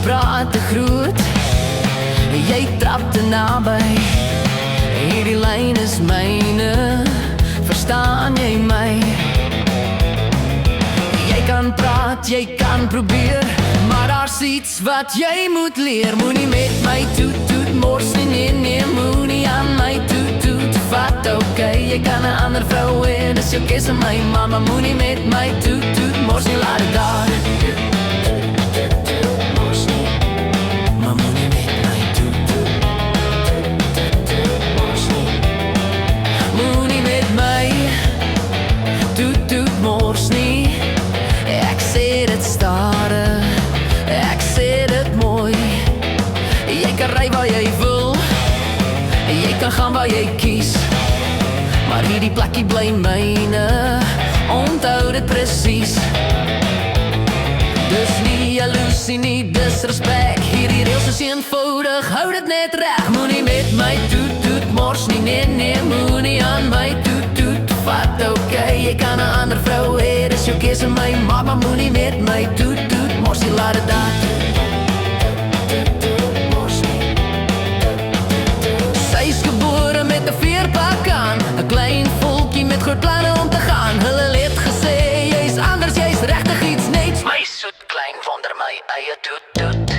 praat te groot, jy trap te naby. Hierdie lyn is myne, verstaan jy my? Jy kan praat, jy kan probeer, maar daar's iets wat jy moet leer. Moenie met my toet, mors nie, nee, moenie aan my toet, vat okay. Jy kan 'n ander vrou hê, dis jou keuse my man, maar moenie met my toet, mors nie, laat dit daar. Mors nie, maar moenie met my toet, mors nie. Moenie met my toet, mors nie. Ek sê dit stadig, ek sê dit mooi. Jy kan ry waar jy wil, jy kan gaan waar jy kies, maar hierdie plekkie bly myne, onthou dit presies. Dis nie jaloesie, nie disrespek, hierdie reëls is eenvoudig, hou dit net reg. Moenie met my toet, mors nie, nee, moenie aan my toet, vat okay. Jy kan 'n ander vrou hê, dis jou keuse my ma, maar moenie met my toet, mors nie, laat dit daar. Sy's gebore met 'n veerpak aan, 'n klein volkie met groot planne om te gaan. Hulle het gesê, jy's anders, jy's regtig iets nets. My soet klein wonder, my eie toet.